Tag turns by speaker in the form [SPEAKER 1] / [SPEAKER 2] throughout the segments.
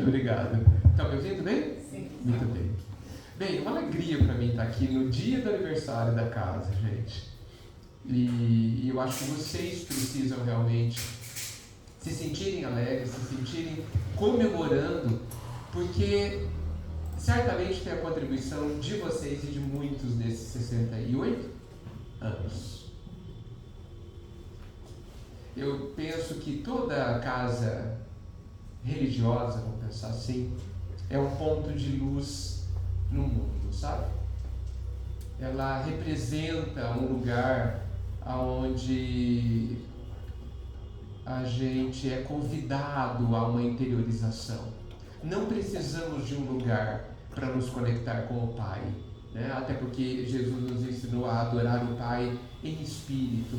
[SPEAKER 1] Obrigado. Está me ouvindo bem?
[SPEAKER 2] Sim.
[SPEAKER 1] Muito bem. Bem, uma alegria para mim estar aqui no dia do aniversário da casa, gente. E eu acho que vocês precisam realmente se sentirem alegres, se sentirem comemorando, porque certamente tem a contribuição de vocês e de muitos desses 68 anos. Eu penso que toda casa religiosa, vamos pensar assim, é um ponto de luz no mundo, sabe? Ela representa um lugar onde a gente é convidado a uma interiorização. Não precisamos de um lugar para nos conectar com o Pai, né? Até porque Jesus nos ensinou a adorar o Pai em espírito,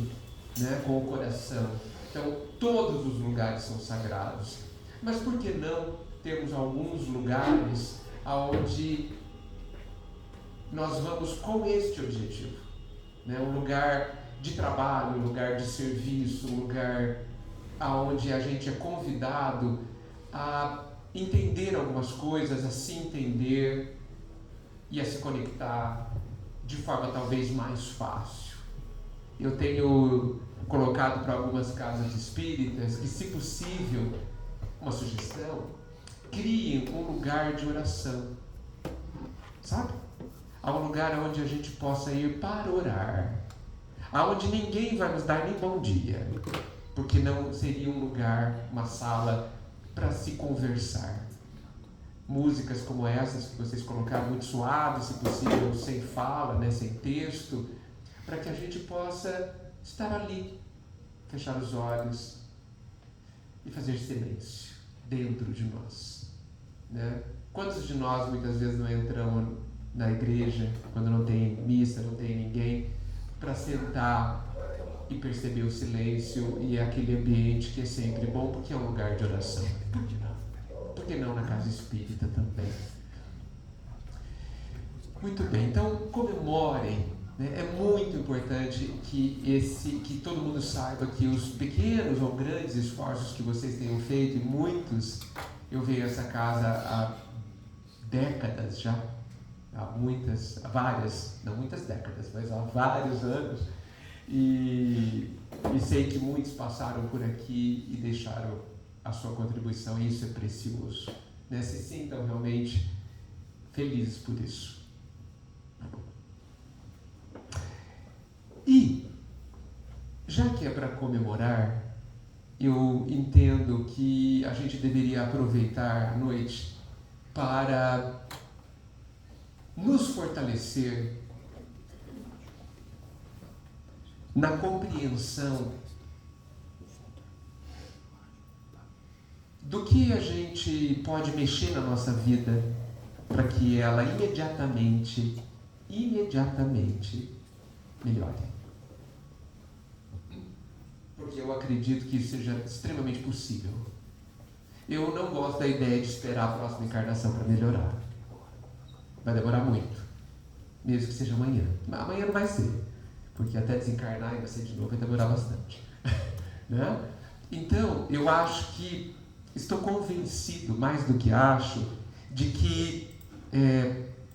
[SPEAKER 1] né? Com o coração. Então, todos os lugares são sagrados. Mas por que não termos alguns lugares onde nós vamos com este objetivo, né? Um lugar de trabalho, um lugar de serviço, um lugar onde a gente é convidado a entender algumas coisas, a se entender e a se conectar de forma talvez mais fácil. Eu tenho colocado para algumas casas espíritas que, se possível, uma sugestão, criem um lugar de oração, sabe? Há um lugar onde a gente possa ir para orar, aonde ninguém vai nos dar nem bom dia, porque não seria um lugar, uma sala para se conversar. Músicas como essas que vocês colocaram, muito suaves, se possível, sem fala, né, sem texto, para que a gente possa estar ali, fechar os olhos e fazer silêncio dentro de nós, né? Quantos de nós muitas vezes não entramos na igreja quando não tem missa, não tem ninguém, para sentar e perceber o silêncio e aquele ambiente que é sempre bom, porque é um lugar de oração? Por que não? Por que não na casa espírita também? Muito bem, então comemorem, né? É muito importante que todo mundo saiba que os pequenos ou grandes esforços que vocês tenham feito, e muitos, eu vejo essa casa há décadas já, há várias, não muitas décadas, mas há vários anos, e sei que muitos passaram por aqui e deixaram a sua contribuição, e isso é precioso, né? Se sintam realmente felizes por isso. E, já que é para comemorar, eu entendo que a gente deveria aproveitar a noite para nos fortalecer na compreensão do que a gente pode mexer na nossa vida para que ela imediatamente melhore. Porque eu acredito que isso seja extremamente possível. Eu não gosto da ideia de esperar a próxima encarnação para melhorar. Vai demorar muito, mesmo que seja amanhã. Mas amanhã não vai ser, porque até desencarnar e nascer de novo vai demorar bastante. Né? Então, eu acho que, estou convencido, mais do que acho, de que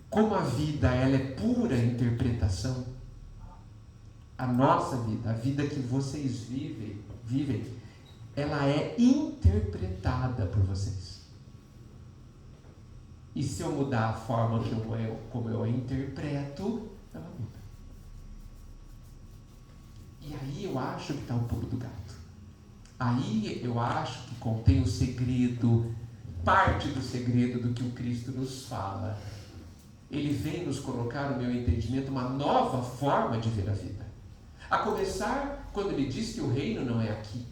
[SPEAKER 1] como a vida ela é pura interpretação, a nossa vida, a vida que vocês vivem, ela é interpretada por vocês. E se eu mudar a forma como eu a interpreto, ela muda. E aí eu acho que está o pulo do gato. Aí eu acho que contém o segredo, parte do segredo do que o Cristo nos fala. Ele vem nos colocar, no meu entendimento, uma nova forma de ver a vida. A começar, quando ele diz que o reino não é aqui.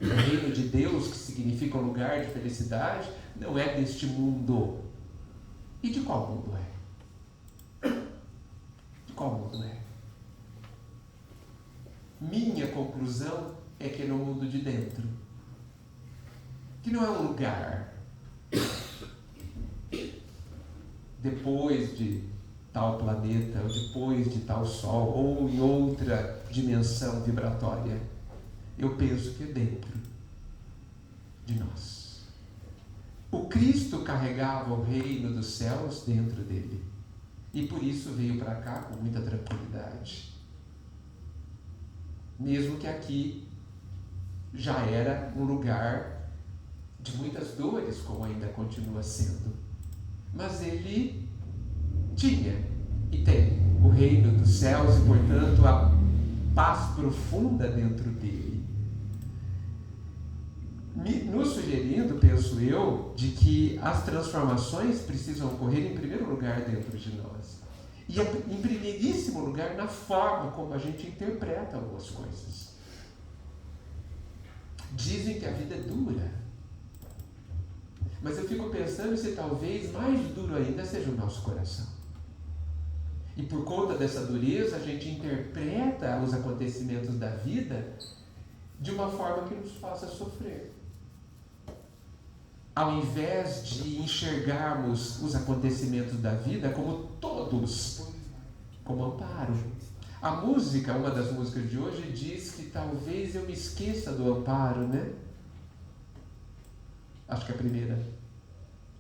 [SPEAKER 1] O reino de Deus, que significa um lugar de felicidade, não é deste mundo. E de qual mundo é? De qual mundo é? Minha conclusão é que é no mundo de dentro. Que não é um lugar depois de tal planeta, ou depois de tal sol, ou em outra dimensão vibratória. Eu penso que é dentro de nós. O Cristo carregava o reino dos céus dentro dele. E por isso veio para cá com muita tranquilidade. Mesmo que aqui já era um lugar de muitas dores, como ainda continua sendo. Mas ele tinha e tem o reino dos céus e, portanto, a paz profunda dentro dele. Nos sugerindo, penso eu, de que as transformações precisam ocorrer em primeiro lugar dentro de nós. E em primeiríssimo lugar na forma como a gente interpreta algumas coisas. Dizem que a vida é dura. Mas eu fico pensando se talvez mais duro ainda seja o nosso coração. E por conta dessa dureza, a gente interpreta os acontecimentos da vida de uma forma que nos faça sofrer. Ao invés de enxergarmos os acontecimentos da vida como todos, como amparo. A música, uma das músicas de hoje, diz que talvez eu me esqueça do amparo, né? Acho que é a primeira.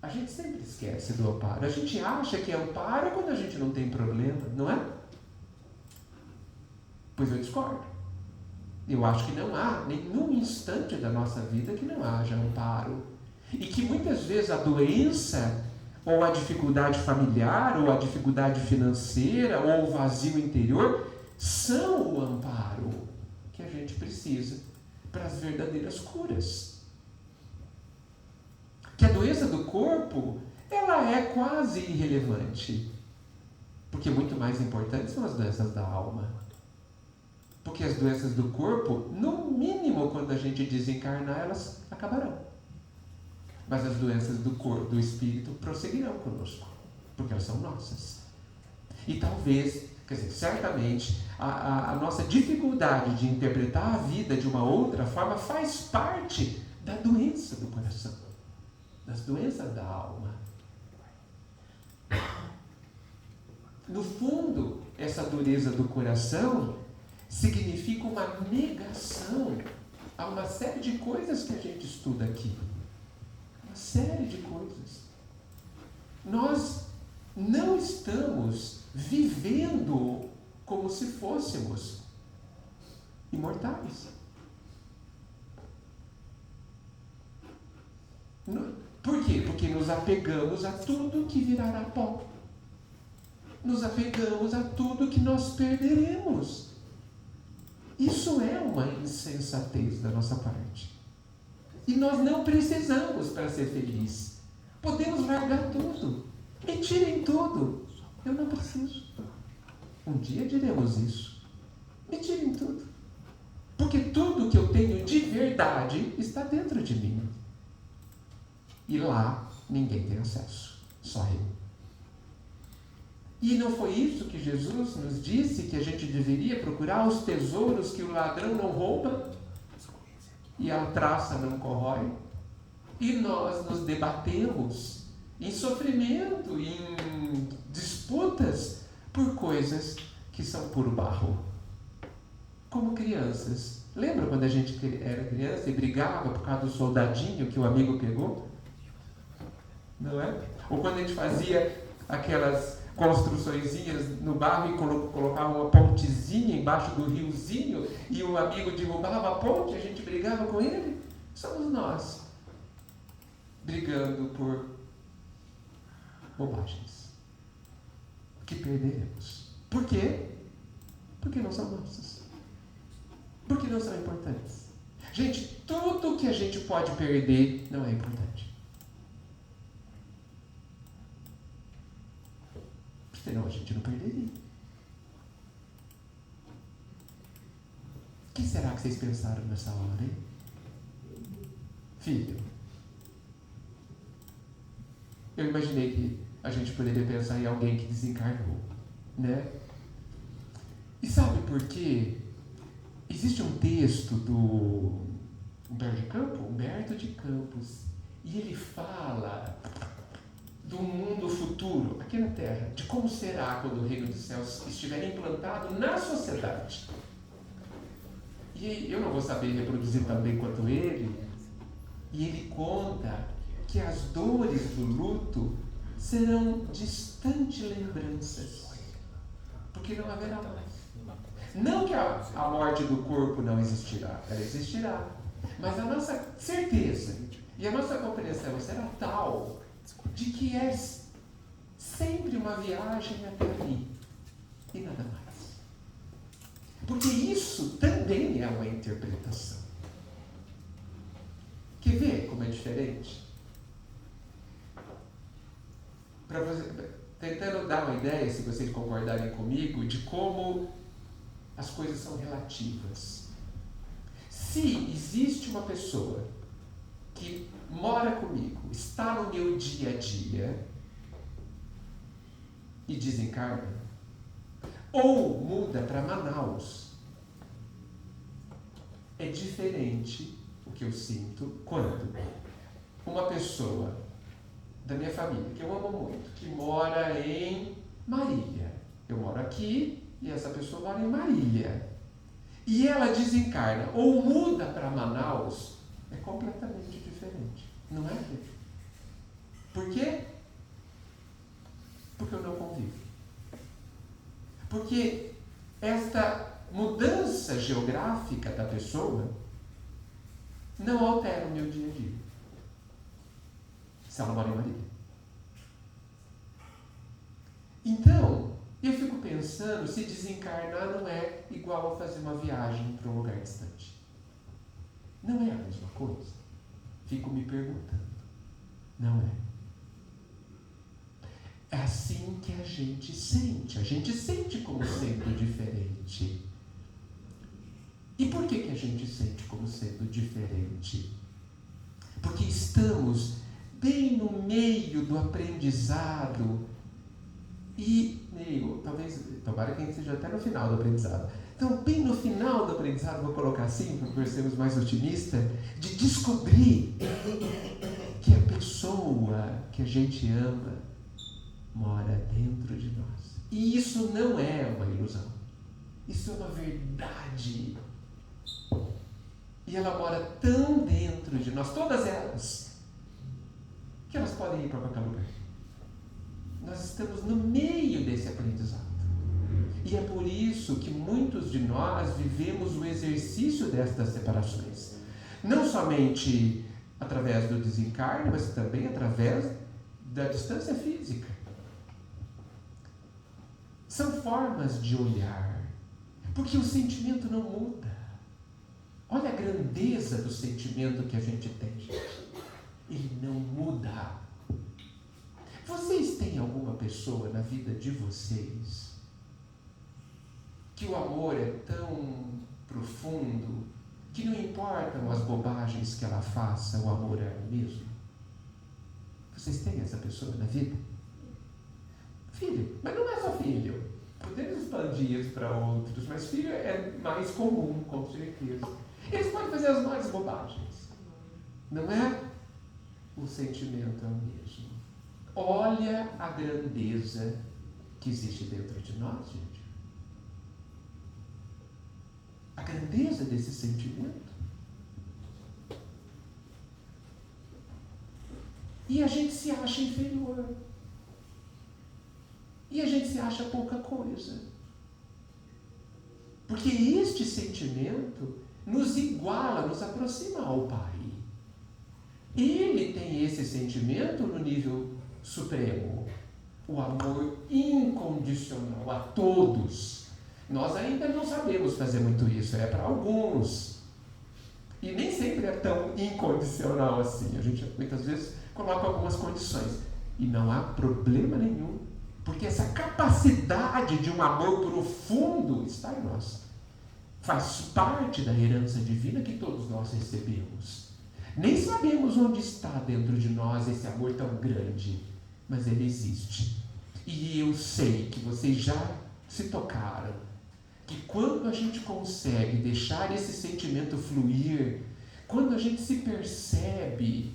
[SPEAKER 1] A gente sempre esquece do amparo. A gente acha que amparo é quando a gente não tem problema, não é? Pois eu discordo. Eu acho que não há nenhum instante da nossa vida que não haja amparo. E que muitas vezes a doença, ou a dificuldade familiar, ou a dificuldade financeira, ou o vazio interior, são o amparo que a gente precisa para as verdadeiras curas. Que a doença do corpo, ela é quase irrelevante. Porque muito mais importantes são as doenças da alma. Porque as doenças do corpo, no mínimo, quando a gente desencarnar, elas acabarão. Mas as doenças do corpo, do espírito, prosseguirão conosco, porque elas são nossas. E talvez, quer dizer, certamente, a nossa dificuldade de interpretar a vida de uma outra forma faz parte da doença do coração, das doenças da alma. No fundo, essa dureza do coração significa uma negação a uma série de coisas que a gente estuda aqui. Uma série de coisas. Nós não estamos vivendo como se fôssemos imortais. Por quê? Porque nos apegamos a tudo que virará pó. Nos apegamos a tudo que nós perderemos. Isso é uma insensatez da nossa parte. E nós não precisamos para ser felizes. Podemos largar tudo. Me tirem tudo. Eu não preciso. Um dia diremos isso. Me tirem tudo. Porque tudo que eu tenho de verdade está dentro de mim. E lá ninguém tem acesso. Só eu. E não foi isso que Jesus nos disse, que a gente deveria procurar os tesouros que o ladrão não rouba e a traça não corrói? E nós nos debatemos em sofrimento, em disputas por coisas que são puro barro. Como crianças. Lembra quando a gente era criança e brigava por causa do soldadinho que o amigo pegou? Não é? Ou quando a gente fazia aquelas construçõezinhas no barro e colocava uma pontezinha embaixo do riozinho e o amigo derrubava a ponte e a gente brigava com ele. Somos nós brigando por bobagens que perderemos. Por quê? Porque não são nossas. Porque não são importantes. Gente, tudo que a gente pode perder não é importante. Senão a gente não perderia. O que será que vocês pensaram nessa hora, hein? Filho, eu imaginei que a gente poderia pensar em alguém que desencarnou, né? E sabe por quê? Existe um texto do Humberto de Campos, e ele fala do mundo futuro, aqui na Terra, de como será quando o reino dos céus estiver implantado na sociedade. E eu não vou saber reproduzir tão bem quanto ele, e ele conta que as dores do luto serão distantes lembranças, porque não haverá mais. Não que a morte do corpo não existirá, ela existirá, mas a nossa certeza e a nossa compreensão será tal de que é sempre uma viagem até ali e nada mais. Porque isso também é uma interpretação. Quer ver como é diferente? Para você, tentando dar uma ideia, se vocês concordarem comigo, de como as coisas são relativas. Se existe uma pessoa que mora comigo, está no meu dia a dia e desencarna, ou muda para Manaus, é diferente o que eu sinto quando uma pessoa da minha família, que eu amo muito, que mora em Marília. Eu moro aqui e essa pessoa mora em Marília. E ela desencarna ou muda para Manaus, é completamente diferente. Não é? Por quê? Porque eu não convivo. Porque esta mudança geográfica da pessoa não altera o meu dia a dia. Se ela mora em Marília. Então, eu fico pensando se desencarnar não é igual a fazer uma viagem para um lugar distante. Não é a mesma coisa? Fico me perguntando. Não é. É assim que a gente sente. A gente sente como sendo diferente. E por que a gente sente como sendo diferente? Porque estamos bem no meio do aprendizado e tomara que a gente seja até no final do aprendizado. Então, bem no final do aprendizado, vou colocar assim, para sermos mais otimistas, de descobrir que a pessoa que a gente ama mora dentro de nós. E isso não é uma ilusão. Isso é uma verdade. E ela mora tão dentro de nós, todas elas, que elas podem ir para qualquer lugar. Nós estamos no meio desse aprendizado. E é por isso que muitos de nós vivemos o exercício destas separações. Não somente através do desencarne, mas também através da distância física. São formas de olhar, porque o sentimento não muda. Olha a grandeza do sentimento que a gente tem. Ele não muda. Vocês têm alguma pessoa na vida de vocês que o amor é tão profundo que não importam as bobagens que ela faça, o amor é o mesmo? Vocês têm essa pessoa na vida? Filho, mas não é só filho. Podemos expandir isso para outros, mas filho é mais comum, com certeza. Eles podem fazer as mais bobagens. Não é? O sentimento é o mesmo. Olha a grandeza que existe dentro de nós, gente. A grandeza desse sentimento. E a gente se acha inferior. E a gente se acha pouca coisa. Porque este sentimento nos iguala, nos aproxima ao Pai. Ele tem esse sentimento no nível supremo. O amor incondicional a todos. Nós ainda não sabemos fazer muito isso, é para alguns. E nem sempre é tão incondicional assim. A gente muitas vezes coloca algumas condições. E não há problema nenhum. Porque essa capacidade de um amor profundo está em nós. Faz parte da herança divina que todos nós recebemos. Nem sabemos onde está dentro de nós esse amor tão grande, mas ele existe. E eu sei que vocês já se tocaram, que quando a gente consegue deixar esse sentimento fluir, quando a gente se percebe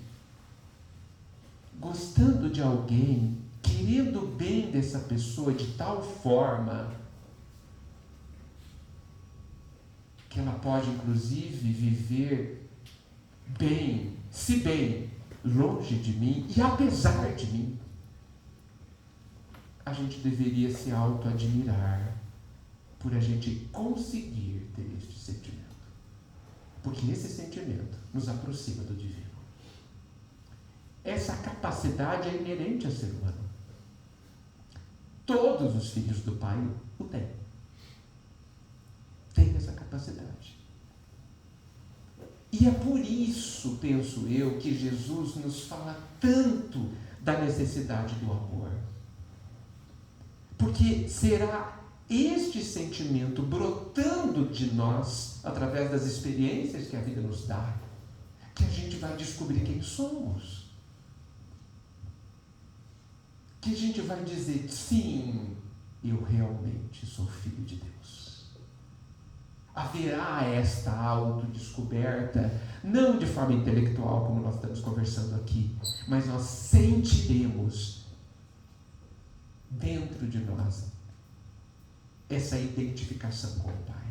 [SPEAKER 1] gostando de alguém, querendo o bem dessa pessoa de tal forma que ela pode inclusive viver bem, se bem, longe de mim e apesar de mim, a gente deveria se auto-admirar por a gente conseguir ter este sentimento. Porque esse sentimento nos aproxima do divino. Essa capacidade é inerente ao ser humano. Todos os filhos do Pai o têm. Tem essa capacidade. E é por isso, penso eu, que Jesus nos fala tanto da necessidade do amor. Porque será este sentimento brotando de nós, através das experiências que a vida nos dá, que a gente vai descobrir quem somos. Que a gente vai dizer, sim, eu realmente sou filho de Deus. Haverá esta autodescoberta, não de forma intelectual, como nós estamos conversando aqui, mas nós sentiremos dentro de nós essa identificação com o Pai.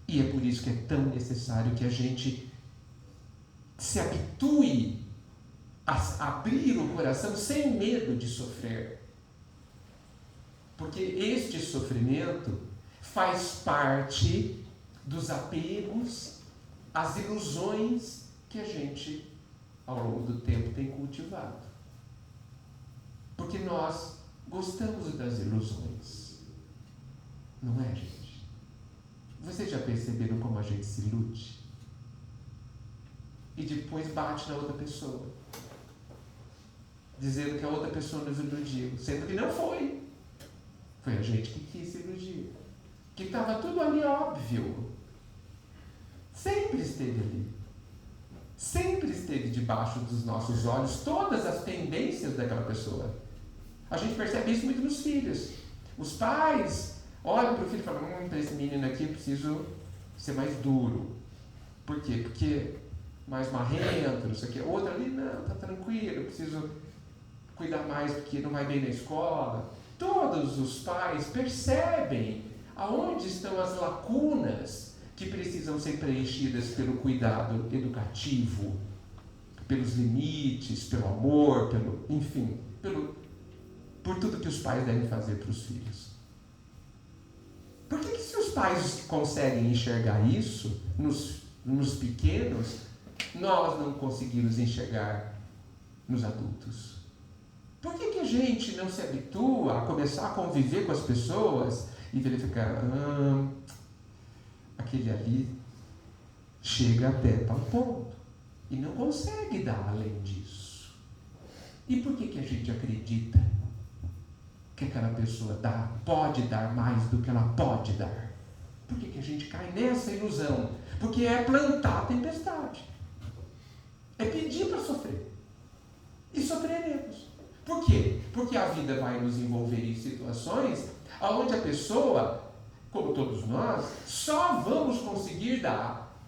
[SPEAKER 1] E é por isso que é tão necessário que a gente se habitue a abrir o coração sem medo de sofrer. Porque este sofrimento faz parte dos apegos, as ilusões que a gente, ao longo do tempo, tem cultivado. Porque nós gostamos das ilusões. Não é, gente? Vocês já perceberam como a gente se ilude? E depois bate na outra pessoa, dizendo que a outra pessoa nos iludiu, sendo que não foi. Foi a gente que quis se iludir. Que estava tudo ali óbvio. Sempre esteve ali. Sempre esteve debaixo dos nossos olhos todas as tendências daquela pessoa. A gente percebe isso muito nos filhos. Os pais olham para o filho e falam, para esse menino aqui eu preciso ser mais duro. Por quê? Porque mais marrento, não sei o quê. Outra ali, não, tá tranquilo, eu preciso cuidar mais porque não vai bem na escola. Todos os pais percebem aonde estão as lacunas que precisam ser preenchidas pelo cuidado educativo, pelos limites, pelo amor, por tudo que os pais devem fazer para os filhos. Por que se os pais conseguem enxergar isso nos pequenos, nós não conseguimos enxergar nos adultos? Por que a gente não se habitua a começar a conviver com as pessoas e verificar, aquele ali chega até tal ponto e não consegue dar além disso? E por que a gente acredita que aquela pessoa pode dar mais do que ela pode dar? Por que a gente cai nessa ilusão? Porque é plantar a tempestade. É pedir para sofrer. E sofreremos. Por quê? Porque a vida vai nos envolver em situações onde a pessoa, como todos nós, só vamos conseguir dar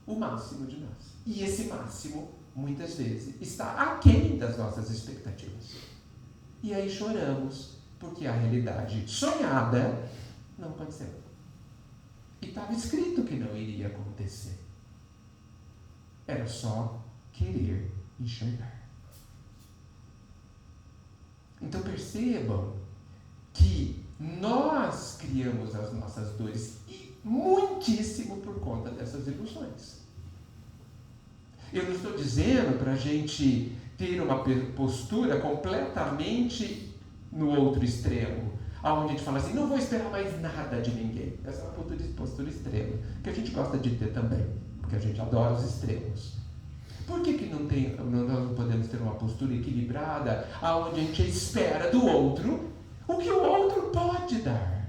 [SPEAKER 1] o máximo de nós. E esse máximo, muitas vezes, está aquém das nossas expectativas. E aí choramos, porque a realidade sonhada não aconteceu. E estava escrito que não iria acontecer. Era só querer enxergar. Então percebam que nós criamos as nossas dores e muitíssimo por conta dessas ilusões. Eu não estou dizendo para a gente ter uma postura completamente no outro extremo, onde a gente fala assim, não vou esperar mais nada de ninguém. Essa é uma postura extrema, que a gente gosta de ter também, porque a gente adora os extremos. Por que nós não podemos ter uma postura equilibrada, onde a gente espera do outro o que o outro pode dar?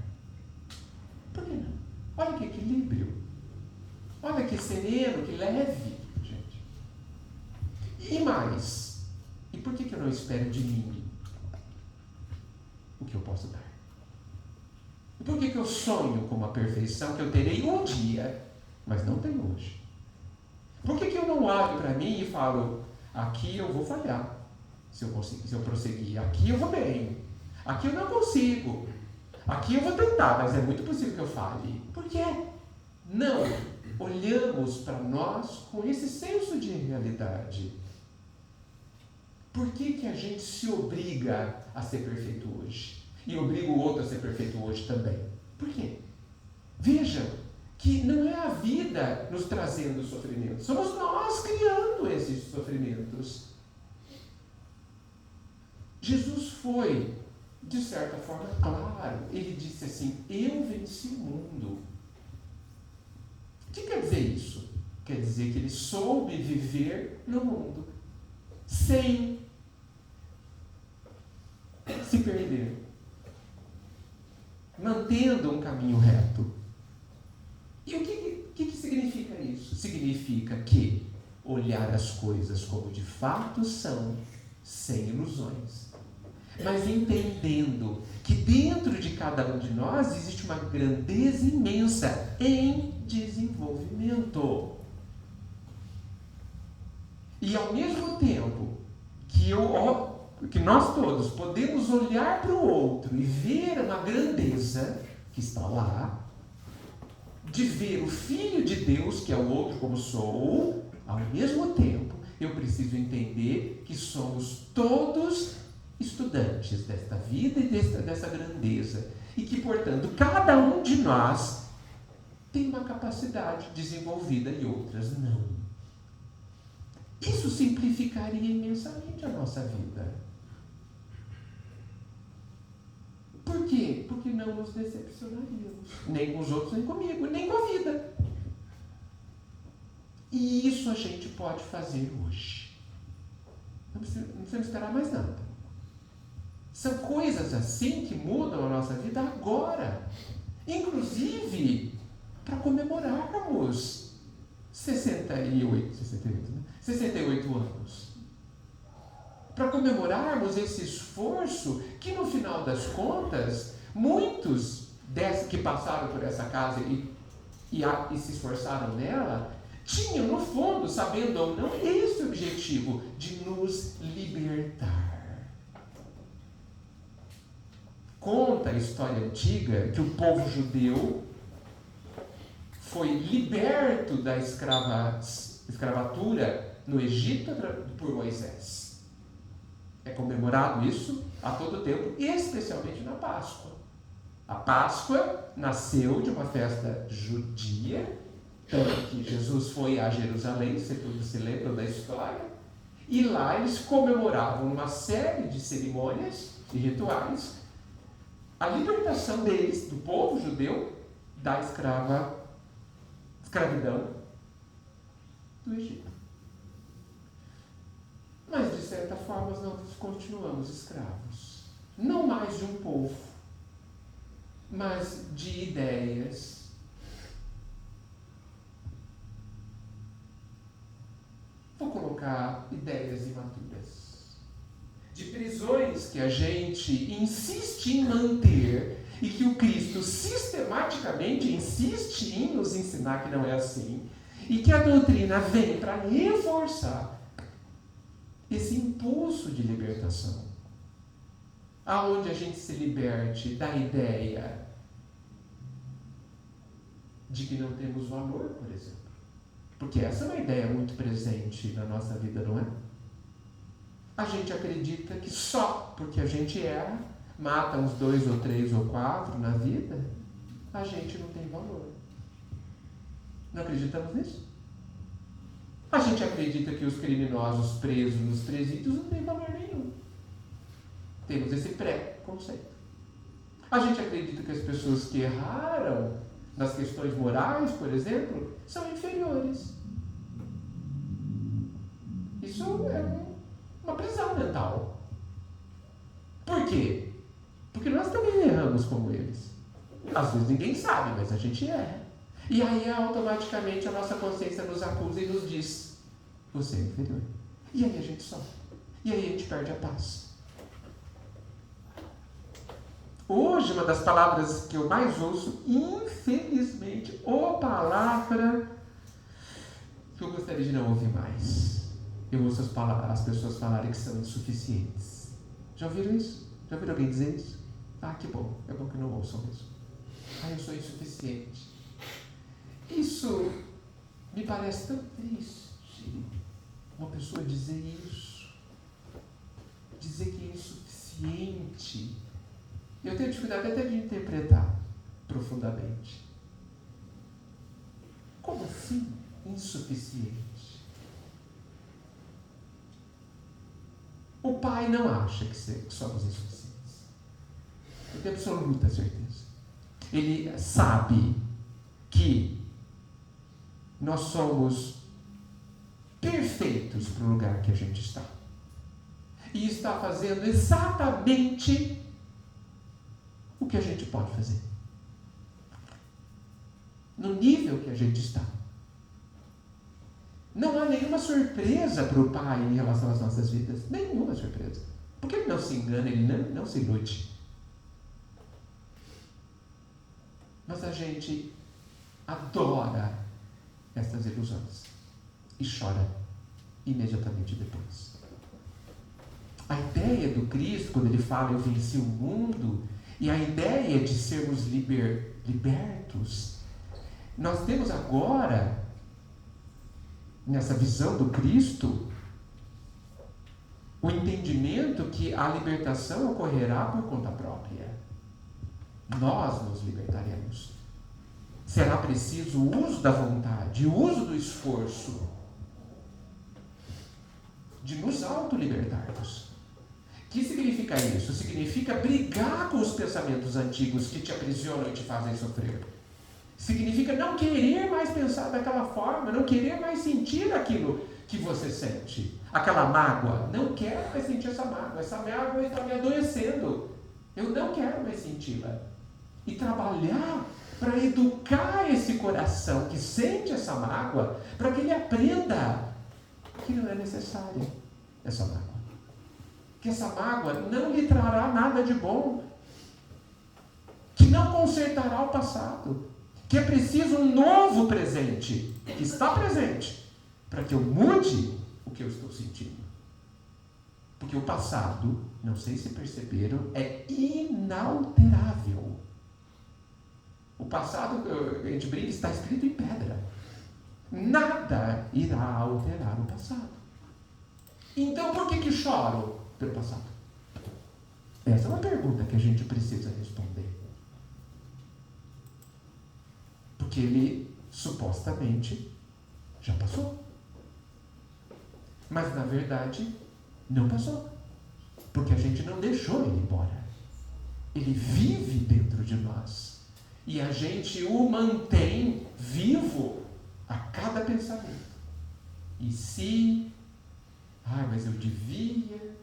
[SPEAKER 1] Por que não? Olha que equilíbrio. Olha que sereno, que leve, gente. E mais, e por que eu não espero de mim o que eu posso dar? E por que eu sonho com uma perfeição que eu terei um dia, mas não tenho hoje? Por que eu não olho para mim e falo, aqui eu vou falhar, se eu prosseguir, aqui eu vou bem, aqui eu não consigo, aqui eu vou tentar, mas é muito possível que eu falhe. Por quê? Não olhamos para nós com esse senso de realidade. Por que a gente se obriga a ser perfeito hoje? E obriga o outro a ser perfeito hoje também? Por quê? Veja que não é a vida nos trazendo sofrimento, somos nós criando esses sofrimentos. Jesus foi, de certa forma, claro. Ele disse assim: eu venci o mundo. O que quer dizer isso? Quer dizer que ele soube viver no mundo sem se perder, mantendo um caminho reto. E o que significa isso? Significa que olhar as coisas como de fato são, sem ilusões, mas entendendo que dentro de cada um de nós existe uma grandeza imensa em desenvolvimento. E ao mesmo tempo que nós todos podemos olhar para o outro e ver uma grandeza que está lá, de ver o Filho de Deus, que é o outro como sou, ao mesmo tempo eu preciso entender que somos todos estudantes desta vida e dessa grandeza. E que, portanto, cada um de nós tem uma capacidade desenvolvida e outras não. Isso simplificaria imensamente a nossa vida. Por quê? Porque não nos decepcionaríamos. Nem com os outros, nem comigo, nem com a vida. E isso a gente pode fazer hoje. Não precisamos esperar mais nada. São coisas assim que mudam a nossa vida agora. Inclusive, para comemorarmos 68 anos. Para comemorarmos esse esforço que, no final das contas, muitos que passaram por essa casa e se esforçaram nela, tinham, no fundo, sabendo ou não, esse objetivo de nos libertar. Conta a história antiga que o povo judeu foi liberto da escravatura no Egito por Moisés. É comemorado isso a todo tempo, especialmente na Páscoa. A Páscoa nasceu de uma festa judia, tanto que Jesus foi a Jerusalém, se todos se lembram da história, e lá eles comemoravam uma série de cerimônias e rituais a libertação deles, do povo judeu, da escravidão do Egito. Mas, de certa forma, nós continuamos escravos. Não mais de um povo, mas de ideias. Vou colocar ideias imaturas. De prisões que a gente insiste em manter e que o Cristo sistematicamente insiste em nos ensinar que não é assim, e que a doutrina vem para reforçar esse impulso de libertação, aonde a gente se liberte da ideia de que não temos valor, por exemplo. Porque essa é uma ideia muito presente na nossa vida, não é? A gente acredita que só porque a gente erra, mata uns 2 ou 3 ou 4 na vida, a gente não tem valor. Não acreditamos nisso? A gente acredita que os criminosos presos nos presídios não têm valor nenhum. Temos esse pré-conceito. A gente acredita que as pessoas que erraram nas questões morais, por exemplo, são inferiores. Isso é uma prisão mental. Por quê? Porque nós também erramos como eles. Às vezes ninguém sabe, mas a gente erra. E aí automaticamente a nossa consciência nos acusa e nos diz: você é inferior. E aí a gente sofre. E aí a gente perde a paz. Hoje, uma das palavras que eu mais ouço, infelizmente, palavra que eu gostaria de não ouvir mais. Eu ouço as pessoas falarem que são insuficientes. Já ouviram isso? Já ouviram alguém dizer isso? Ah, que bom. É bom que não ouçam mesmo. Ah, eu sou insuficiente. Isso Me parece tão triste uma pessoa dizer isso, dizer que é insuficiente. Eu tenho dificuldade até de interpretar profundamente. Como assim insuficiente? O Pai não acha que somos insuficientes. Eu tenho absoluta certeza. Ele sabe que nós somos perfeitos para o lugar que a gente está. E está fazendo exatamente o que a gente pode fazer. No nível que a gente está. Não há nenhuma surpresa para o Pai em relação às nossas vidas. Nenhuma surpresa. Porque ele não se engana, ele não se ilude. Mas a gente adora essas ilusões e chora imediatamente depois. A ideia do Cristo, quando ele fala, eu venci o mundo, e a ideia de sermos libertos, nós temos agora, nessa visão do Cristo, o entendimento que a libertação ocorrerá por conta própria. Nós nos libertaremos. Será preciso o uso da vontade, o uso do esforço de nos autolibertarmos. O que significa isso? Significa brigar com os pensamentos antigos que te aprisionam e te fazem sofrer. Significa não querer mais pensar daquela forma, não querer mais sentir aquilo que você sente. Aquela mágoa, não quero mais sentir essa mágoa está me adoecendo. Eu não quero mais senti-la. E trabalhar para educar esse coração que sente essa mágoa, para que ele aprenda que não é necessária essa mágoa. Que essa mágoa não lhe trará nada de bom. Que não consertará o passado. Que é preciso um novo presente, que está presente, para que eu mude o que eu estou sentindo. Porque o passado, não sei se perceberam, é inalterável. O passado, a gente brinca, está escrito em pedra. Nada irá alterar o passado. Então, por que choro pelo passado? Essa é uma pergunta que a gente precisa responder. Porque ele, supostamente, já passou. Mas, na verdade, não passou. Porque a gente não deixou ele embora. Ele vive dentro de nós. E a gente o mantém vivo a cada pensamento. E se... Ai, mas eu devia...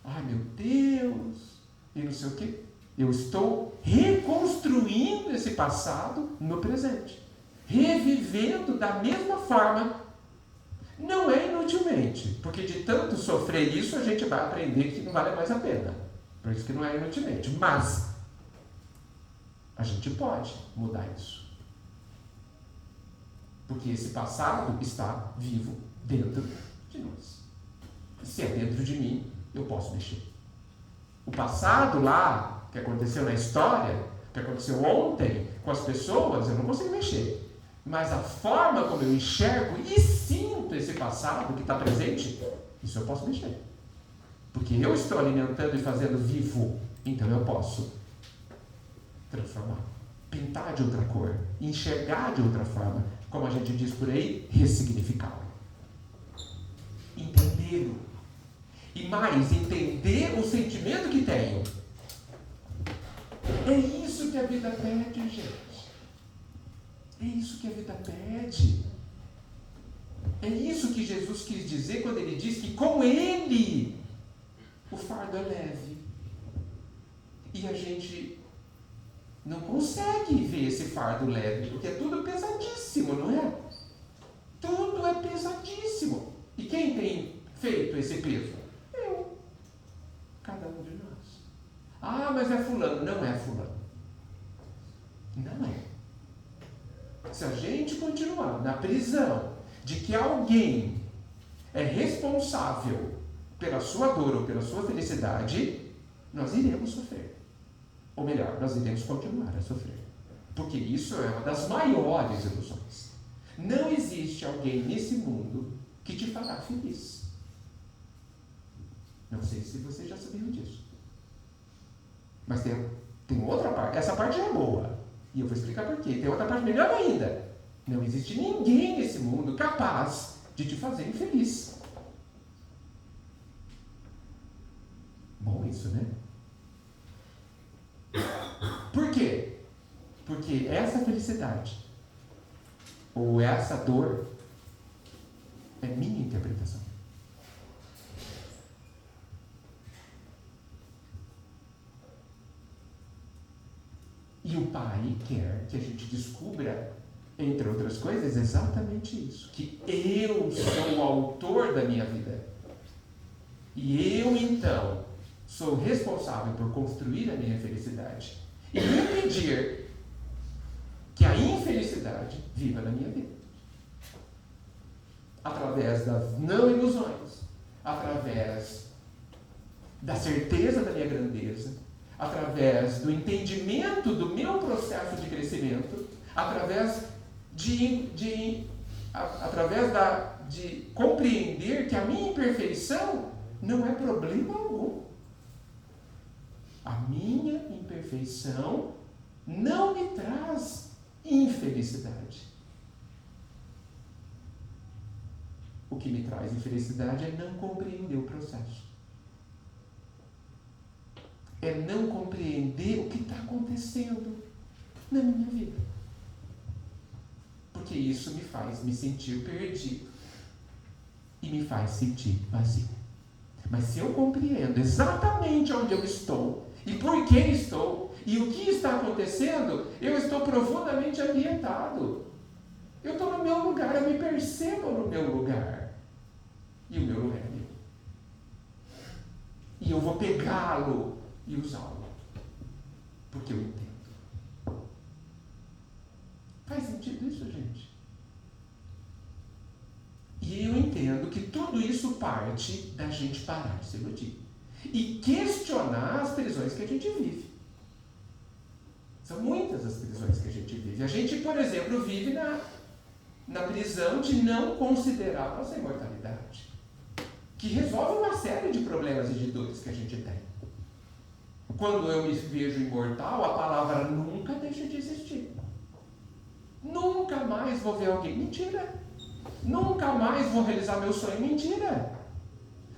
[SPEAKER 1] Ai, meu Deus... E não sei o quê. Eu estou reconstruindo esse passado no presente. Revivendo da mesma forma. Não é inutilmente. Porque de tanto sofrer isso, a gente vai aprender que não vale mais a pena. Por isso que não é inutilmente. Mas... a gente pode mudar isso. Porque esse passado está vivo dentro de nós. Se é dentro de mim, eu posso mexer. O passado lá, que aconteceu na história, que aconteceu ontem com as pessoas, eu não consigo mexer. Mas a forma como eu enxergo e sinto esse passado que está presente, isso eu posso mexer. Porque eu estou alimentando e fazendo vivo, então eu posso transformar, pintar de outra cor, enxergar de outra forma, como a gente diz por aí, ressignificá-lo. Entendê-lo. E mais, entender o sentimento que tenho. É isso que a vida pede, gente. É isso que a vida pede. É isso que Jesus quis dizer quando ele diz que com ele o fardo é leve. E a gente não consegue ver esse fardo leve, porque é tudo pesadíssimo, não é? Tudo é pesadíssimo. E quem tem feito esse peso? Eu. Cada um de nós. Ah, mas é fulano. Não é fulano. Não é. Se a gente continuar na prisão de que alguém é responsável pela sua dor ou pela sua felicidade, nós iremos sofrer. Ou melhor, nós iremos continuar a sofrer. Porque isso é uma das maiores ilusões. Não existe alguém nesse mundo que te fará feliz. Não sei se você já sabia disso. Mas tem outra parte. Essa parte é boa. E eu vou explicar por quê. Tem outra parte melhor ainda. Não existe ninguém nesse mundo capaz de te fazer infeliz. Bom isso, né? Por quê? Porque essa felicidade ou essa dor é minha interpretação. E o Pai quer que a gente descubra, entre outras coisas, exatamente isso. Que eu sou o autor da minha vida. E eu, então, sou responsável por construir a minha felicidade. E impedir que a infelicidade viva na minha vida. Através das não ilusões. Através da certeza da minha grandeza. Através do entendimento do meu processo de crescimento, através de compreender que a minha imperfeição não é problema algum. A minha imperfeição não me traz infelicidade. O que me traz infelicidade é não compreender o processo. É não compreender o que está acontecendo na minha vida. Porque isso me faz me sentir perdido. E me faz sentir vazio. Mas se eu compreendo exatamente onde eu estou, e por que estou, e o que está acontecendo, eu estou profundamente ambientado. Eu estou no meu lugar, eu me percebo no meu lugar. E o meu lugar é meu. E eu vou pegá-lo e usá-lo. Porque eu entendo. Faz sentido isso, gente? E eu entendo que tudo isso parte da gente parar de se iludir. E questionar as prisões que a gente vive. São muitas as prisões que a gente vive. A gente, por exemplo, vive na prisão de não considerar a nossa imortalidade. Que resolve uma série de problemas e de dores que a gente tem. Quando eu me vejo imortal, a palavra nunca deixa de existir. Nunca mais vou ver alguém. Mentira. Nunca mais vou realizar meu sonho. Mentira.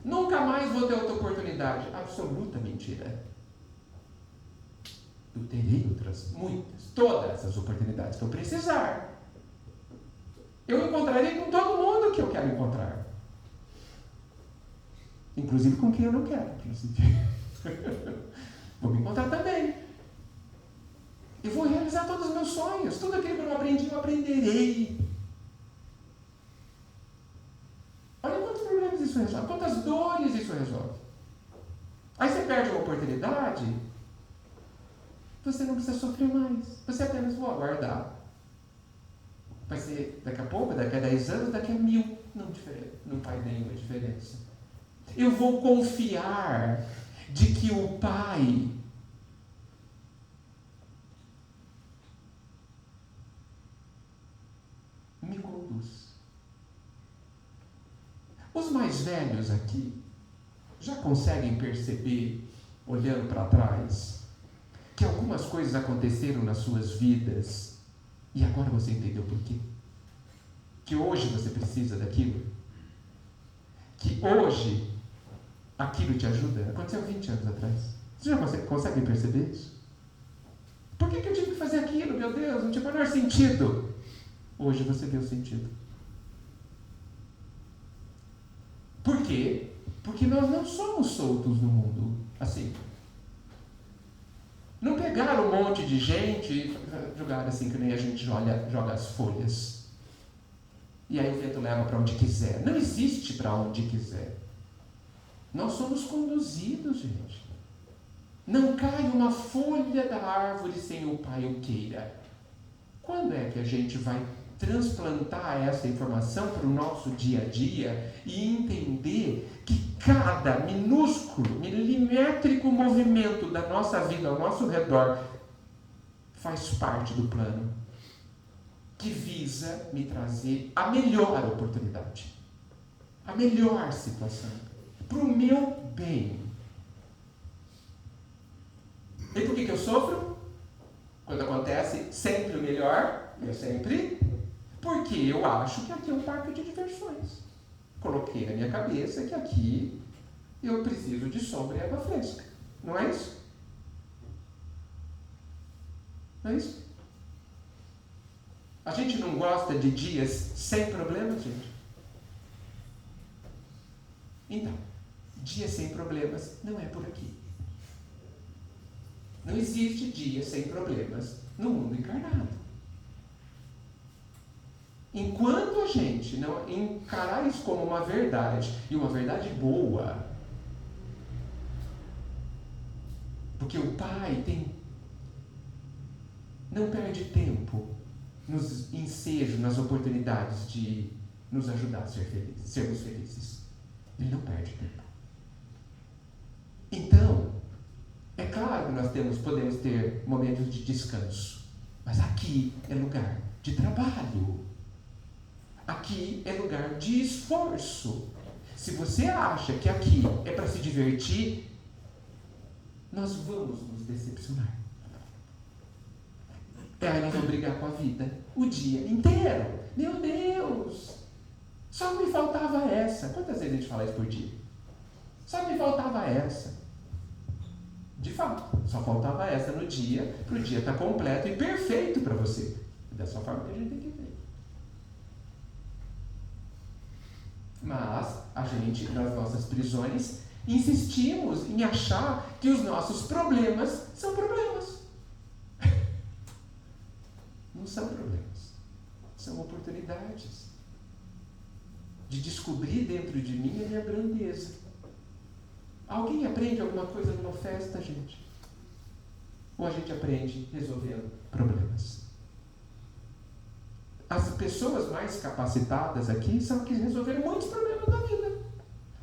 [SPEAKER 1] Nunca mais vou ter outra oportunidade. Absoluta mentira. Eu terei outras, muitas, todas as oportunidades que eu precisar. Eu encontrarei com todo mundo que eu quero encontrar. Inclusive com quem eu não quero. Vou me encontrar também. Eu vou realizar todos os meus sonhos. Tudo aquilo que eu não aprendi, eu aprenderei. Olha quantos problemas isso resolve. Quantas dores isso resolve. Aí você perde uma oportunidade, você não precisa sofrer mais. Você apenas vai aguardar. Vai ser daqui a pouco, daqui a 10 anos, daqui a 1000. Não faz nenhuma diferença. Eu vou confiar de que o Pai me conduz. Os mais velhos aqui já conseguem perceber, olhando para trás, que algumas coisas aconteceram nas suas vidas e agora você entendeu por quê? Que hoje você precisa daquilo? Que hoje aquilo te ajuda? Aconteceu 20 anos atrás. Você já consegue perceber isso? Por que eu tive que fazer aquilo? Meu Deus, não tinha o menor sentido. Hoje você vê o sentido. Por quê? Porque nós não somos soltos no mundo assim. Não pegaram um monte de gente e jogaram assim que nem a gente joga as folhas. E aí o vento leva para onde quiser. Não existe para onde quiser. Nós somos conduzidos, gente. Não cai uma folha da árvore sem o Pai o queira. Quando é que a gente vai transplantar essa informação para o nosso dia a dia e entender que cada minúsculo, milimétrico movimento da nossa vida ao nosso redor faz parte do plano? que visa me trazer a melhor oportunidade, a melhor situação, para o meu bem. E por que eu sofro? Quando acontece sempre o melhor, porque eu acho que aqui é um parque de diversões. Coloquei na minha cabeça que aqui eu preciso de sombra e água fresca. Não é isso? Não é isso? A gente não gosta de dias sem problemas, gente? Então, dias sem problemas não é por aqui. Não existe dia sem problemas no mundo encarnado. Enquanto a gente não encarar isso como uma verdade, e uma verdade boa, porque o Pai não perde tempo nos ensejos, nas oportunidades de nos ajudar a sermos felizes. Ele não perde tempo. Então, é claro que nós podemos ter momentos de descanso, mas aqui é lugar de trabalho. Aqui é lugar de esforço. Se você acha que aqui é para se divertir, nós vamos nos decepcionar. Aí nós vamos brigar com a vida o dia inteiro. Meu Deus! Só me faltava essa. Quantas vezes a gente fala isso por dia? Só me faltava essa. De fato, só faltava essa no dia, para o dia estar completo e perfeito para você. Dessa forma que a gente tem que ver. Mas a gente, nas nossas prisões, insistimos em achar que os nossos problemas são problemas. Não são problemas. São oportunidades de descobrir dentro de mim a minha grandeza. Alguém aprende alguma coisa numa festa, gente? Ou a gente aprende resolvendo problemas? As pessoas mais capacitadas aqui são as que resolveram muitos problemas da vida.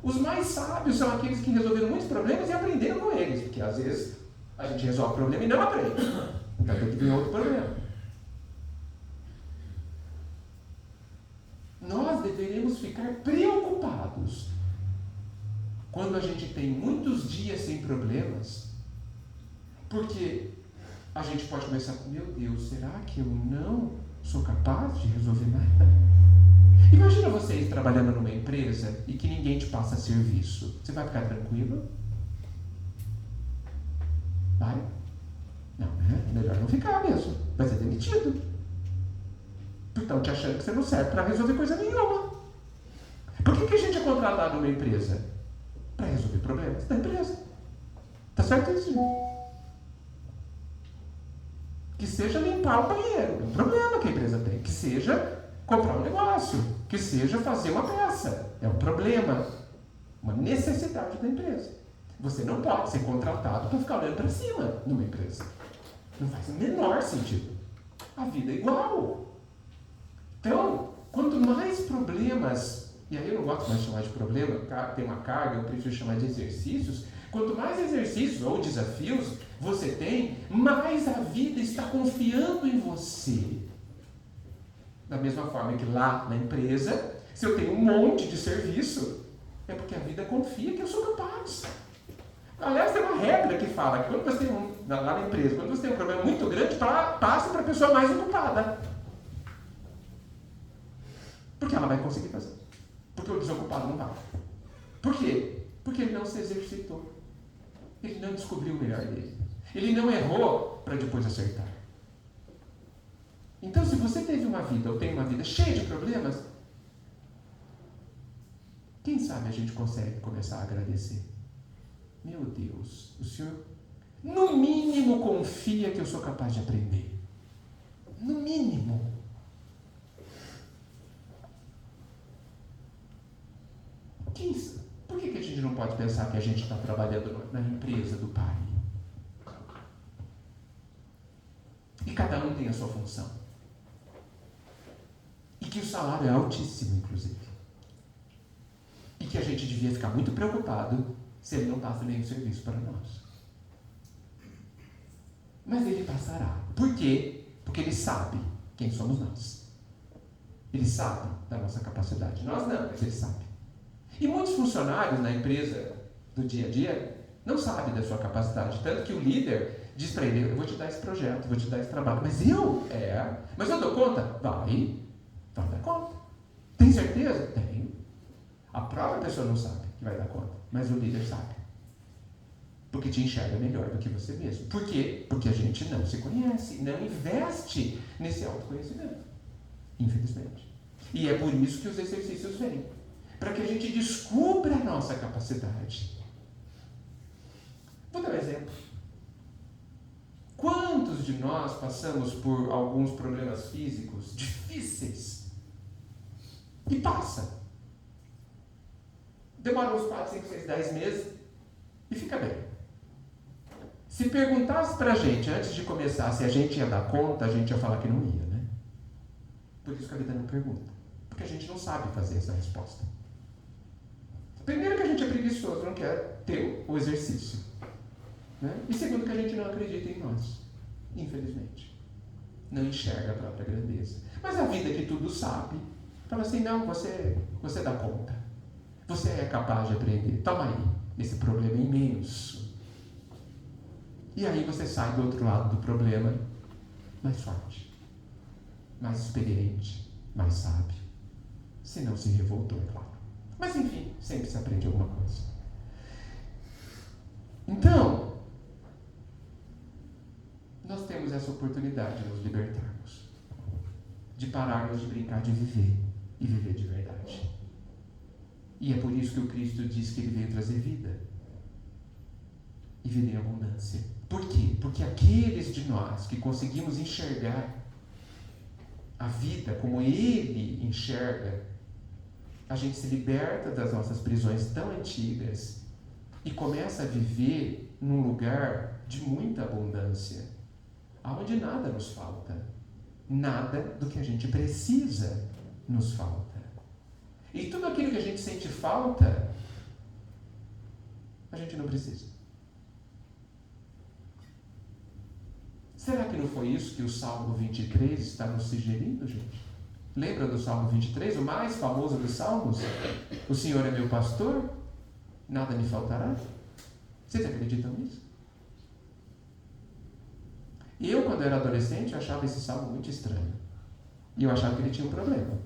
[SPEAKER 1] Os mais sábios são aqueles que resolveram muitos problemas e aprenderam com eles. Porque às vezes a gente resolve o problema e não aprende. Então tem que vir outro problema. Nós deveríamos ficar preocupados quando a gente tem muitos dias sem problemas, porque a gente pode começar com, meu Deus, será que eu não sou capaz de resolver nada? Imagina vocês trabalhando numa empresa e que ninguém te passa serviço. Você vai ficar tranquilo? Vai? Não, é melhor não ficar mesmo. Vai ser demitido. Estão te achando que você não serve para resolver coisa nenhuma. Por que a gente é contratado numa empresa? Para resolver problemas da empresa. Tá certo isso? Que seja limpar o banheiro, é um problema que a empresa tem. Que seja comprar um negócio, que seja fazer uma peça, é um problema, uma necessidade da empresa. Você não pode ser contratado para ficar olhando para cima numa empresa. Não faz o menor sentido. A vida é igual. Então, quanto mais problemas, e aí eu não gosto mais de chamar de problema, tem uma carga, eu prefiro chamar de exercícios. Quanto mais exercícios ou desafios você tem, mais a vida está confiando em você. Da mesma forma que lá na empresa, se eu tenho um monte de serviço, é porque a vida confia que eu sou capaz. Aliás, tem uma regra que fala que quando você tem lá na empresa, quando você tem um problema muito grande, passe para a pessoa mais ocupada. Porque ela vai conseguir fazer. Porque o desocupado não vai. Por quê? Porque ele não se exercitou. Ele não descobriu o melhor dele. Ele não errou para depois acertar. Então, se você teve uma vida, ou tem uma vida cheia de problemas, quem sabe a gente consegue começar a agradecer. Meu Deus, o Senhor, no mínimo, confia que eu sou capaz de aprender. No mínimo. Por que a gente não pode pensar que a gente está trabalhando na empresa do Pai? E cada um tem a sua função. E que o salário é altíssimo, inclusive. E que a gente devia ficar muito preocupado se ele não está fazendo serviço para nós. Mas ele passará. Por quê? Porque ele sabe quem somos nós. Ele sabe da nossa capacidade. Nós não, mas ele sabe. E muitos funcionários na empresa do dia a dia não sabem da sua capacidade. Tanto que o líder diz para ele: eu vou te dar esse projeto, vou te dar esse trabalho. Mas mas eu dou conta? Vai dar conta. Tem certeza? Tenho. A própria pessoa não sabe que vai dar conta, mas o líder sabe. Porque te enxerga melhor do que você mesmo. Por quê? Porque a gente não se conhece, não investe nesse autoconhecimento. Infelizmente. E é por isso que os exercícios vêm. Para que a gente descubra a nossa capacidade. Vou dar um exemplo. Quantos de nós passamos por alguns problemas físicos difíceis? E passa. Demora uns 4, 5, 6, 10 meses e fica bem. Se perguntasse pra gente antes de começar se a gente ia dar conta, a gente ia falar que não ia, né? Por isso que a vida não pergunta. Porque a gente não sabe fazer essa resposta. Primeiro que a gente é preguiçoso, não quer ter o exercício. Né? E segundo que a gente não acredita em nós. Infelizmente. Não enxerga a própria grandeza. Mas a vida que tudo sabe, fala assim: não, você dá conta. Você é capaz de aprender. Toma aí, esse problema imenso. E aí você sai do outro lado do problema mais forte, mais experiente, mais sábio. Se não se revoltou, é claro. Mas enfim, sempre se aprende alguma coisa. Então, nós temos essa oportunidade de nos libertarmos, de pararmos de brincar de viver e viver de verdade. E é por isso que o Cristo diz que ele veio trazer vida e vida em abundância. Por quê? Porque aqueles de nós que conseguimos enxergar a vida como ele enxerga, a gente se liberta das nossas prisões tão antigas e começa a viver num lugar de muita abundância, onde nada nos falta. Nada do que a gente precisa nos falta. E tudo aquilo que a gente sente falta, a gente não precisa. Será que não foi isso que o Salmo 23 está nos sugerindo, gente? Lembra do Salmo 23, o mais famoso dos Salmos? O Senhor é meu pastor, nada me faltará. Vocês acreditam nisso? Eu, quando era adolescente, achava esse salmo muito estranho. E eu achava que ele tinha um problema.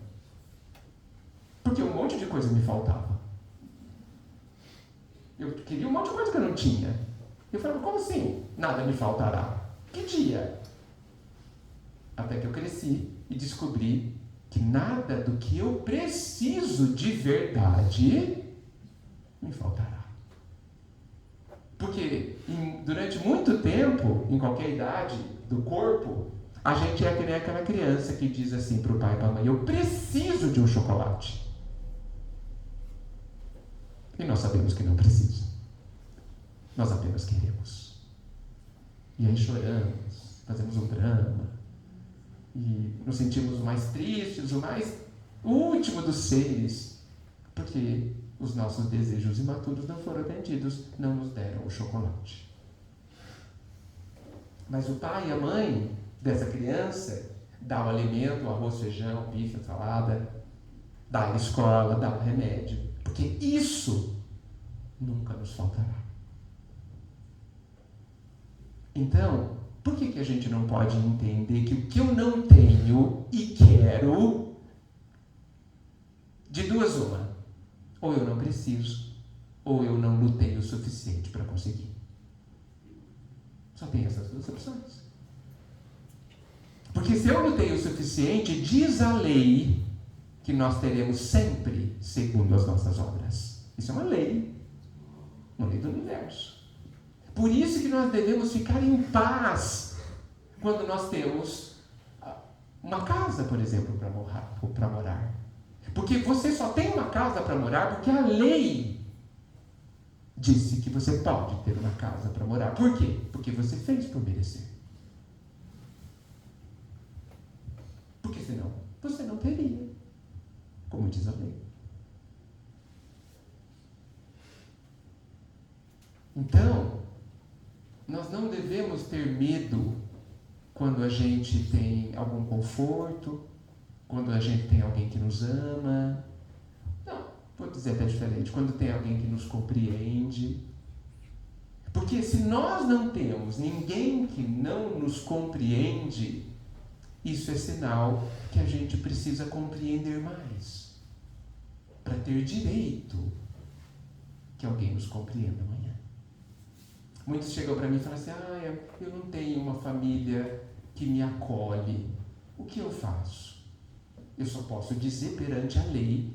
[SPEAKER 1] Porque um monte de coisa me faltava. Eu queria um monte de coisa que eu não tinha. Eu falava: como assim? Nada me faltará. Que dia? Até que eu cresci e descobri que nada do que eu preciso de verdade me faltará. Porque durante muito tempo, em qualquer idade do corpo, a gente é que nem aquela criança que diz assim para o pai e para a mãe: eu preciso de um chocolate. E nós sabemos que não precisa. Nós apenas queremos. E aí choramos, fazemos um drama, e nos sentimos mais tristes, o último dos seres, porque os nossos desejos imaturos não foram atendidos, não nos deram o chocolate. Mas o pai e a mãe dessa criança dá o alimento, o arroz, feijão, bife, salada, dá a escola, dá o remédio, porque isso nunca nos faltará. Então, por que a gente não pode entender que o que eu não tenho e quero, de duas uma, ou eu não preciso, ou eu não lutei o suficiente para conseguir. Só tem essas duas opções. Porque se eu lutei o suficiente, diz a lei que nós teremos sempre segundo as nossas obras. Isso é uma lei do universo. Por isso que nós devemos ficar em paz quando nós temos uma casa, por exemplo, para morar. Porque você só tem uma casa para morar porque a lei disse que você pode ter uma casa para morar. Por quê? Porque você fez por merecer. Porque senão você não teria, como diz a lei. Então, nós não devemos ter medo quando a gente tem algum conforto, quando a gente tem alguém que nos ama. Não, vou dizer até diferente, quando tem alguém que nos compreende. Porque se nós não temos ninguém que não nos compreende, isso é sinal que a gente precisa compreender mais, para ter direito que alguém nos compreenda amanhã. Muitos chegam para mim e falam assim: eu não tenho uma família que me acolhe. O que eu faço? Eu só posso dizer perante a lei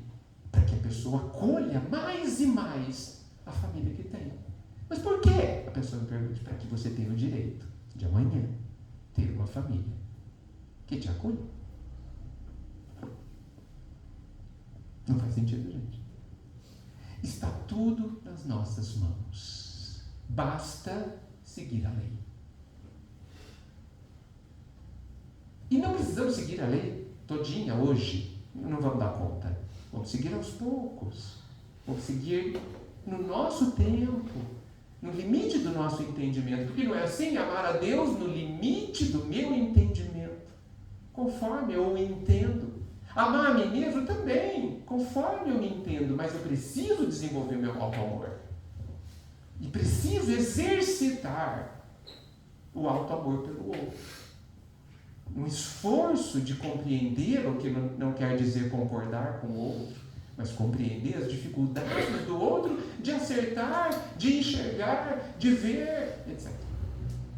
[SPEAKER 1] para que a pessoa acolha mais e mais a família que tem. Mas por quê? A pessoa me pergunta: para que você tenha o direito de amanhã ter uma família que te acolhe. Não faz sentido, gente. Está tudo nas nossas mãos. Basta seguir a lei. E não precisamos seguir a lei todinha hoje. Não vamos dar conta. Vamos seguir aos poucos. Vamos seguir no nosso tempo, no limite do nosso entendimento. Porque não é assim? Amar a Deus no limite do meu entendimento, conforme eu o entendo. Amar a mim mesmo também, conforme eu me entendo. Mas eu preciso desenvolver meu auto-amor. E preciso exercitar o auto-amor pelo outro. Um esforço de compreender, o que não quer dizer concordar com o outro, mas compreender as dificuldades do outro, de acertar, de enxergar, de ver, etc.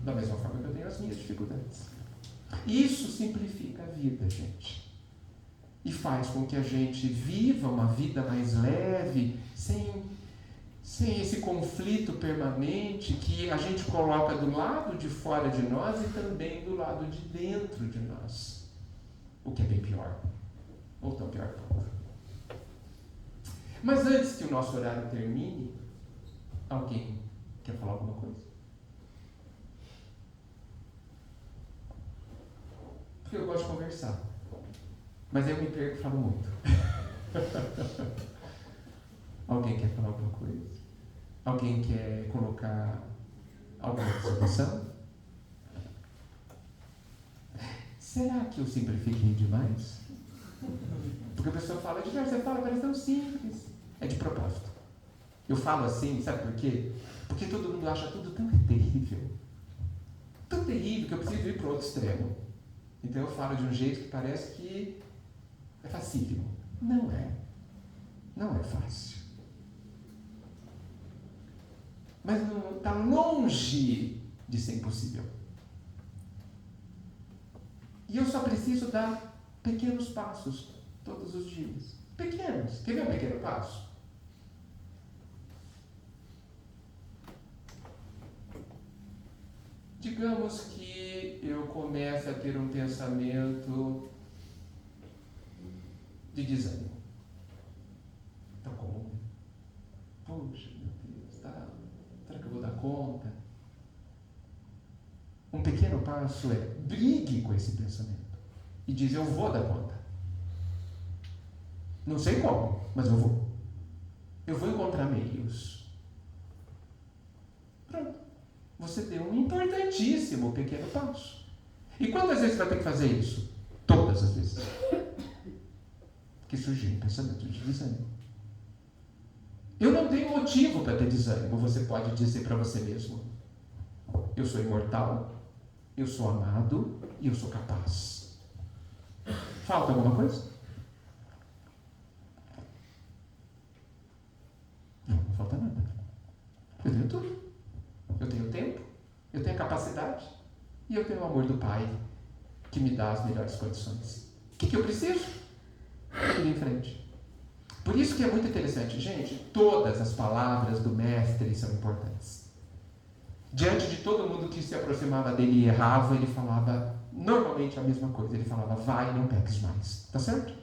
[SPEAKER 1] Da mesma forma que eu tenho as minhas dificuldades. Isso simplifica a vida, gente. E faz com que a gente viva uma vida mais leve, sem esse conflito permanente que a gente coloca do lado de fora de nós e também do lado de dentro de nós. O que é bem pior. Ou tão pior quanto. Mas antes que o nosso horário termine, alguém quer falar alguma coisa? Porque eu gosto de conversar. Mas eu me perco e falo muito. Alguém quer falar alguma coisa? Alguém quer colocar alguma observação? Será que eu simplifiquei demais? Porque a pessoa fala demais, você fala, parece tão simples. É de propósito. Eu falo assim, sabe por quê? Porque todo mundo acha tudo tão terrível. Tão terrível que eu preciso ir para o outro extremo. Então eu falo de um jeito que parece que é facílimo. Não é. Não é fácil. Mas não está longe de ser impossível. E eu só preciso dar pequenos passos todos os dias. Pequenos. Quer ver um pequeno passo? Digamos que eu comece a ter um pensamento de desânimo. Tá como? Poxa, meu Deus, será que eu vou dar conta? Um pequeno passo é: brigue com esse pensamento e diz: eu vou dar conta. Não sei como, mas eu vou. Eu vou encontrar meios. Pronto. Você deu um importantíssimo pequeno passo. E quantas vezes você vai ter que fazer isso? Todas as vezes. Que surgiu um pensamento de desânimo. Eu não tenho motivo para ter desânimo. Você pode dizer para você mesmo: eu sou imortal, eu sou amado e eu sou capaz. Falta alguma coisa? Não falta nada. Eu tenho tudo. Eu tenho tempo, eu tenho a capacidade e eu tenho o amor do Pai que me dá as melhores condições. O que eu preciso? Ir em frente. Por isso que é muito interessante, gente, todas as palavras do Mestre são importantes. Diante de todo mundo que se aproximava dele e errava, ele falava normalmente a mesma coisa. Ele falava: vai, não peques mais. Tá certo?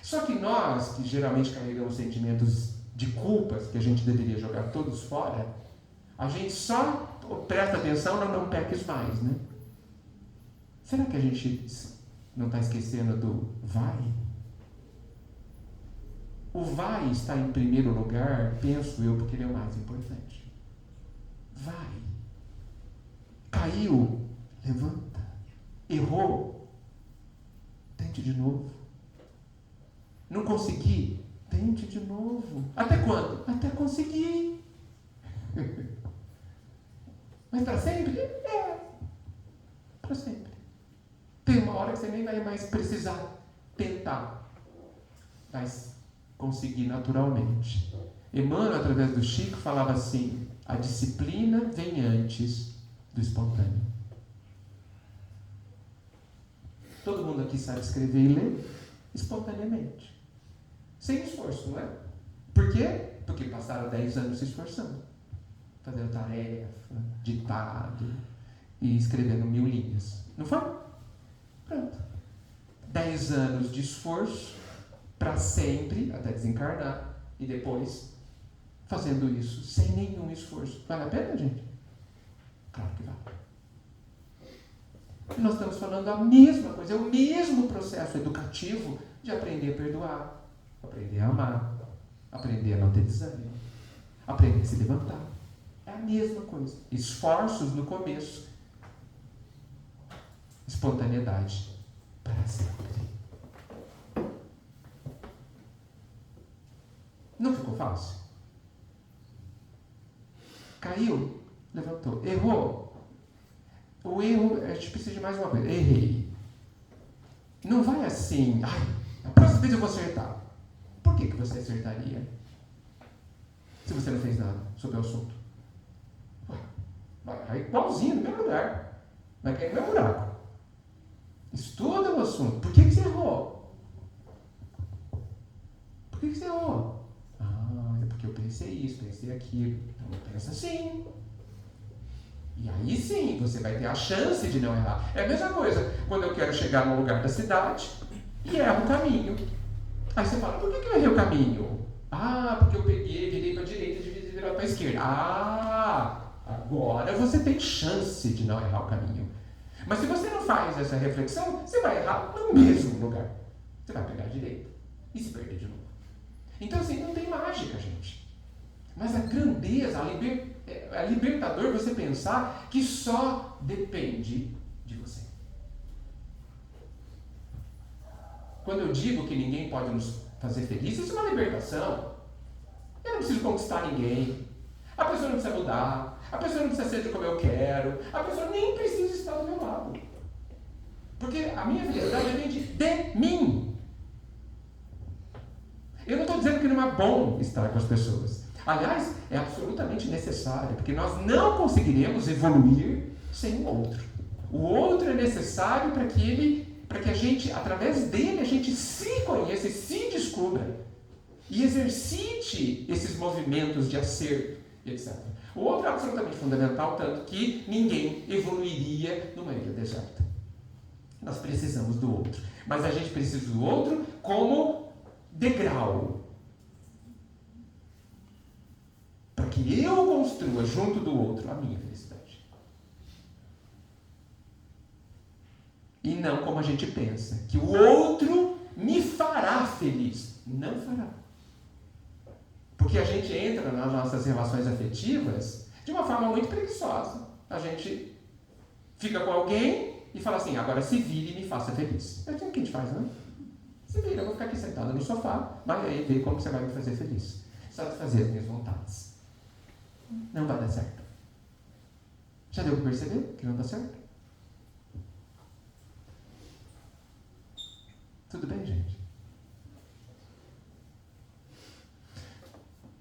[SPEAKER 1] Só que nós, que geralmente carregamos sentimentos de culpas, que a gente deveria jogar todos fora, a gente só presta atenção no não peques mais, né? Será que a gente não está esquecendo do vai? O vai está em primeiro lugar, penso eu, porque ele é o mais importante. Vai. Caiu, levanta. Errou, tente de novo. Não consegui? Tente de novo. Até quando? Até conseguir. Mas para sempre? Para sempre. Tem uma hora que você nem vai mais precisar tentar. Mas conseguir naturalmente. Emmanuel, através do Chico, falava assim: a disciplina vem antes do espontâneo. Todo mundo aqui sabe escrever e ler espontaneamente. Sem esforço, não é? Por quê? Porque passaram 10 anos se esforçando. Fazendo tarefa, ditado e escrevendo 1000 linhas. Não foi? Pronto. 10 anos de esforço para sempre, até desencarnar, e depois fazendo isso sem nenhum esforço. Vale a pena, gente? Claro que vale. E nós estamos falando a mesma coisa, é o mesmo processo educativo de aprender a perdoar, aprender a amar, aprender a não ter desânimo, aprender a se levantar. É a mesma coisa. Esforços no começo, espontaneidade para sempre. Não ficou fácil? Caiu, levantou, errou. O erro, a gente precisa de mais uma coisa. Errei. Não vai assim, a próxima vez eu vou acertar. Por que você acertaria? Se você não fez nada sobre o assunto. Vai cair igualzinho no mesmo lugar. Vai cair no mesmo buraco. Estuda o assunto. Por que você errou? Por que você errou? É porque eu pensei isso, pensei aquilo. Então pensa assim. E aí sim, você vai ter a chance de não errar. É a mesma coisa quando eu quero chegar num lugar da cidade e erro o caminho. Aí você fala, por que eu errei o caminho? Porque eu peguei, virei para a direita e devia virar para a esquerda. Agora você tem chance de não errar o caminho. Mas se você não faz essa reflexão, você vai errar no mesmo lugar. Você vai pegar a direita e se perder de novo. Então assim, não tem mágica, gente. Mas a grandeza, é libertador você pensar que só depende de você. Quando eu digo que ninguém pode nos fazer felizes, isso é uma libertação. Eu não preciso conquistar ninguém. A pessoa não precisa mudar. A pessoa não precisa ser como eu quero. A pessoa nem precisa estar do meu lado. Porque a minha felicidade depende de mim. Eu não estou dizendo que não é bom estar com as pessoas. Aliás, é absolutamente necessário, porque nós não conseguiremos evoluir sem o outro. O outro é necessário para que a gente, através dele, a gente se conheça e se descubra. E exercite esses movimentos de acerto, etc. O outro é absolutamente fundamental, tanto que ninguém evoluiria numa ilha deserta. Nós precisamos do outro. Mas a gente precisa do outro como degrau. Para que eu construa junto do outro a minha felicidade. E não como a gente pensa, que o outro me fará feliz. Não fará. Porque a gente entra nas nossas relações afetivas de uma forma muito preguiçosa. A gente fica com alguém e fala assim, agora se vire e me faça feliz. É assim que a gente faz, não é? Se vira, eu vou ficar aqui sentado no sofá, vai aí ver como você vai me fazer feliz. Satisfazer as minhas vontades. Não vai dar certo. Já deu para perceber que não dá certo? Tudo bem, gente?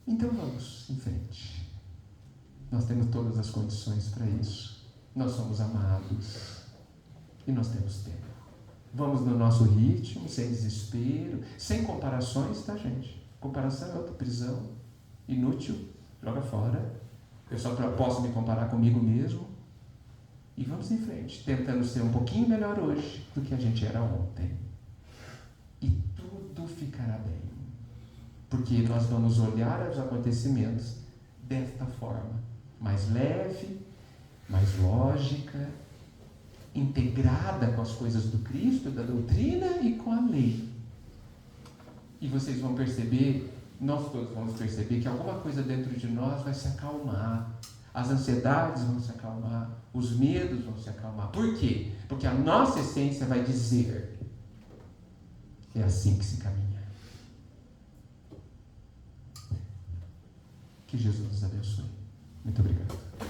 [SPEAKER 1] Então vamos em frente. Nós temos todas as condições para isso. Nós somos amados e nós temos tempo. Vamos no nosso ritmo, sem desespero, sem comparações, tá, gente? Comparação é outra prisão, inútil, joga fora. Eu só posso me comparar comigo mesmo. E vamos em frente, tentando ser um pouquinho melhor hoje do que a gente era ontem. E tudo ficará bem. Porque nós vamos olhar os acontecimentos desta forma, mais leve, mais lógica, integrada com as coisas do Cristo, da doutrina e com a lei. E vocês vão perceber, nós todos vamos perceber que alguma coisa dentro de nós vai se acalmar. As ansiedades vão se acalmar, os medos vão se acalmar. Por quê? Porque a nossa essência vai dizer, é assim que se caminha. Que Jesus nos abençoe. Muito obrigado.